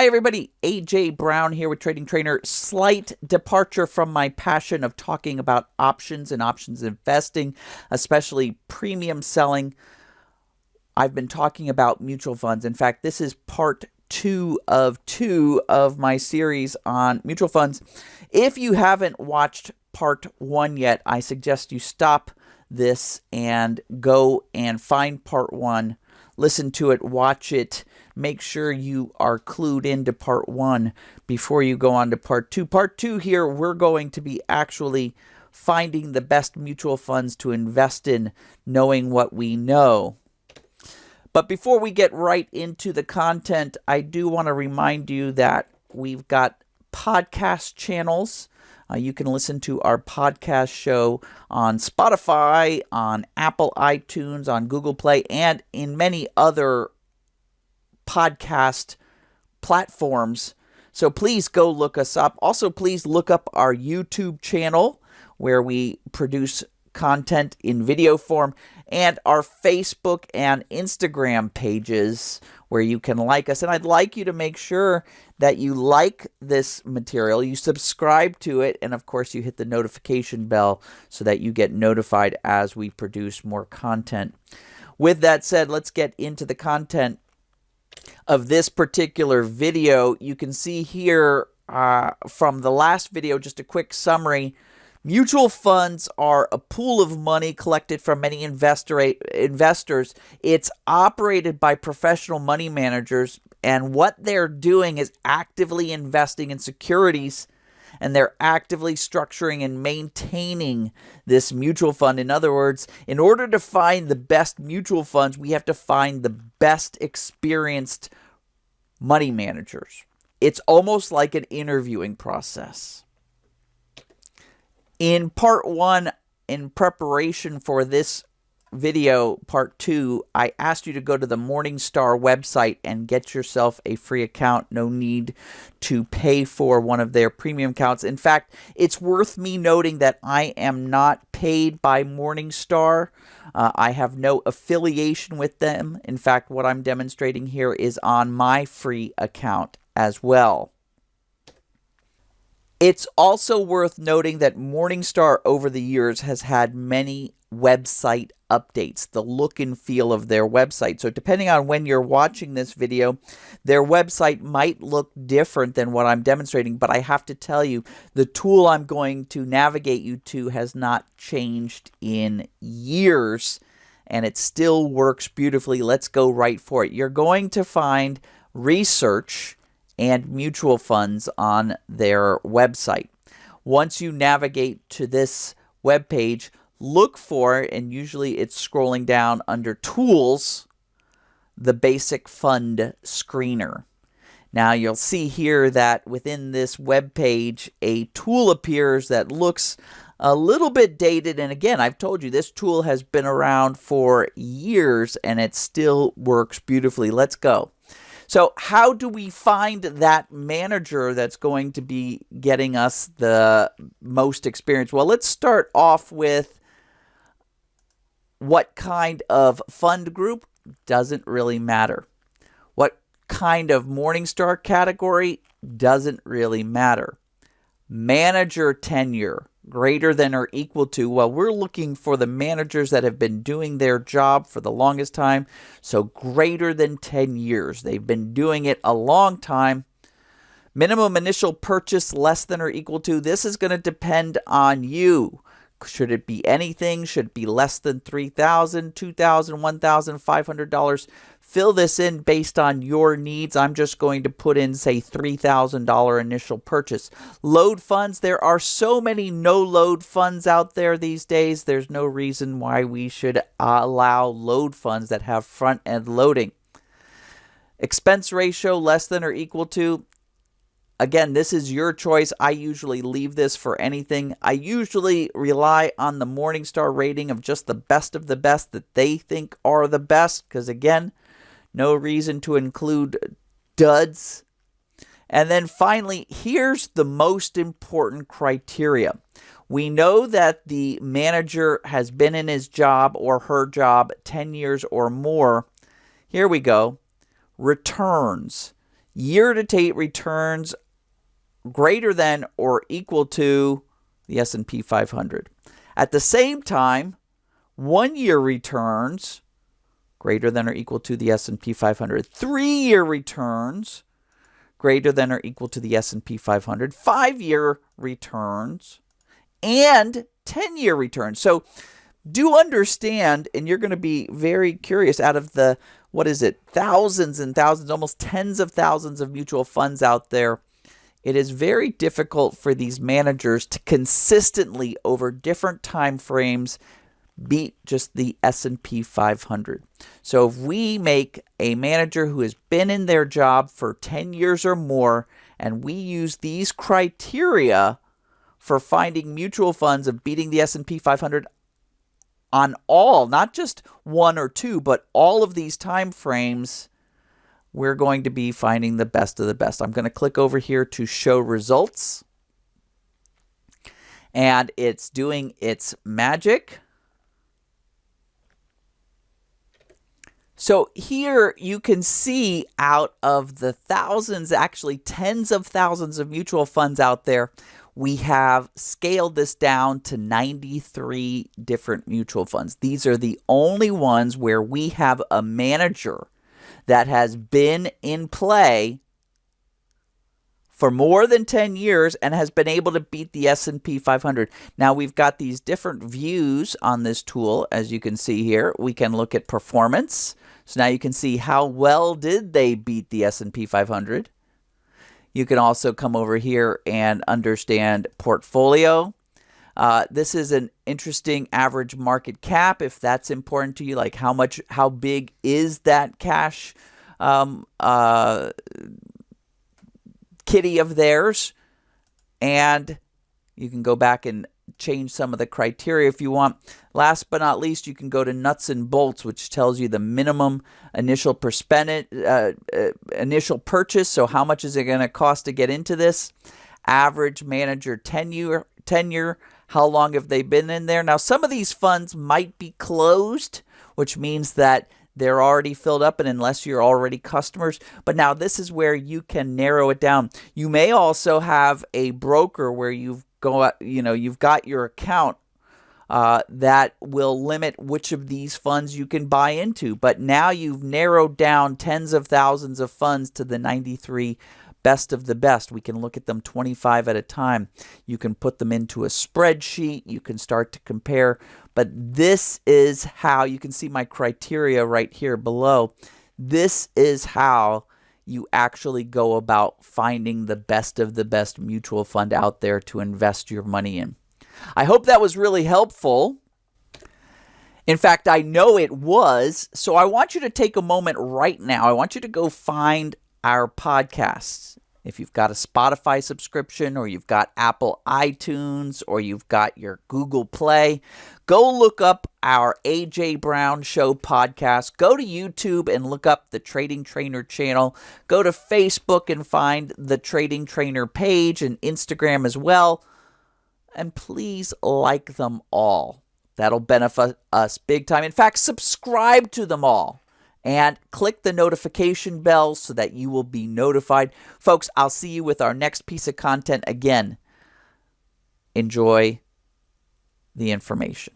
Hi everybody, AJ Brown here with Trading Trainer. Slight departure from my passion of talking about options and options investing, especially premium selling. I've been talking about mutual funds. In fact, this is part two of my series on mutual funds. If you haven't watched part one yet, I suggest you stop this and go and find part one. Listen to it, watch it, make sure you are clued into part one before you go on to part two. Part two here, we're going to be actually finding the best mutual funds to invest in, knowing what we know. But before we get right into the content, I do want to remind you that we've got podcast channels. You can listen to our podcast show on Spotify, on Apple iTunes, on Google Play, and in many other podcast platforms. So please go look us up. Also, please look up our YouTube channel where we produce content in video form, and our Facebook and Instagram pages where you can like us. And I'd like you to make sure that you like this material, you subscribe to it, and of course you hit the notification bell so that you get notified as we produce more content. With that said, let's get into the content of this particular video. You can see here from the last video, just a quick summary. Mutual funds are a pool of money collected from many investors. It's operated by professional money managers, and what they're doing is actively investing in securities, and they're actively structuring and maintaining this mutual fund. In other words, in order to find the best mutual funds, we have to find the best experienced money managers. It's almost like an interviewing process. In part one, in preparation for this video, part two, I asked you to go to the Morningstar website and get yourself a free account. No need to pay for one of their premium accounts. In fact, it's worth me noting that I am not paid by Morningstar. I have no affiliation with them. In fact, what I'm demonstrating here is on my free account as well. It's also worth noting that Morningstar over the years has had many website updates, the look and feel of their website. So depending on when you're watching this video, their website might look different than what I'm demonstrating, but I have to tell you, the tool I'm going to navigate you to has not changed in years, and it still works beautifully. Let's go right for it. You're going to find research and mutual funds on their website. Once you navigate to this web page, look for, and usually it's scrolling down under Tools, the Basic Fund Screener. Now you'll see here that within this web page, a tool appears that looks a little bit dated. And again, I've told you this tool has been around for years and it still works beautifully. Let's go. So how do we find that manager that's going to be getting us the most experience? Well, let's start off with what kind of fund group. Doesn't really matter. What kind of Morningstar category? Doesn't really matter. Manager tenure, greater than or equal to, well, we're looking for the managers that have been doing their job for the longest time, so greater than 10 years. They've been doing it a long time. Minimum initial purchase, less than or equal to, this is going to depend on you. Should it be anything? Should it be less than $3,000, $2,000, $1,000, $500? Fill this in based on your needs. I'm just going to put in, say, $3,000 initial purchase. Load funds. There are so many no-load funds out there these days. There's no reason why we should allow load funds that have front-end loading. Expense ratio, less than or equal to. Again, this is your choice. I usually leave this for anything. I usually rely on the Morningstar rating of just the best of the best that they think are the best, because again, no reason to include duds. And then finally, here's the most important criteria. We know that the manager has been in his job or her job 10 years or more. Here we go. Returns. year-to-date returns greater than or equal to the S&P 500. At the same time, 1-year returns greater than or equal to the S&P 500. 3-year returns greater than or equal to the S&P 500. 5-year returns and 10-year returns. So do understand, and you're going to be very curious, out of the, thousands and thousands, almost tens of thousands of mutual funds out there, it is very difficult for these managers to consistently, over different time frames, beat just the S&P 500. So if we make a manager who has been in their job for 10 years or more, and we use these criteria for finding mutual funds of beating the S&P 500 on all, not just one or two, but all of these time frames, we're going to be finding the best of the best. I'm going to click over here to show results, and it's doing its magic. So here you can see, out of the thousands, actually tens of thousands of mutual funds out there, we have scaled this down to 93 different mutual funds. These are the only ones where we have a manager that has been in play for more than 10 years and has been able to beat the S&P 500. Now, we've got these different views on this tool. As you can see here, we can look at performance. So now you can see how well did they beat the S&P 500. You can also come over here and understand portfolio. This is an interesting average market cap, if that's important to you, like how big is that cash kitty of theirs. And you can go back and change some of the criteria if you want. Last but not least, you can go to nuts and bolts, which tells you the minimum initial initial purchase. So how much is it going to cost to get into this? Average manager tenure, how long have they been in there? Now, some of these funds might be closed, which means that they're already filled up, and unless you're already customers. But now this is where you can narrow it down. You may also have a broker where you've got your account that will limit which of these funds you can buy into. But now you've narrowed down tens of thousands of funds to the 93 best of the best. We can look at them 25 at a time. You can put them into a spreadsheet. You can start to compare. But this is how you can see my criteria right here below. This is how you actually go about finding the best of the best mutual fund out there to invest your money in. I hope that was really helpful. In fact, I know it was. So I want you to take a moment right now. I want you to go find our podcasts. If you've got a Spotify subscription, or you've got Apple iTunes, or you've got your Google Play, go look up our AJ Brown Show podcast. Go to YouTube and look up the Trading Trainer channel. Go to Facebook and find the Trading Trainer page, and Instagram as well. And please like them all. That'll benefit us big time. In fact, subscribe to them all. And click the notification bell so that you will be notified. Folks, I'll see you with our next piece of content again. Enjoy the information.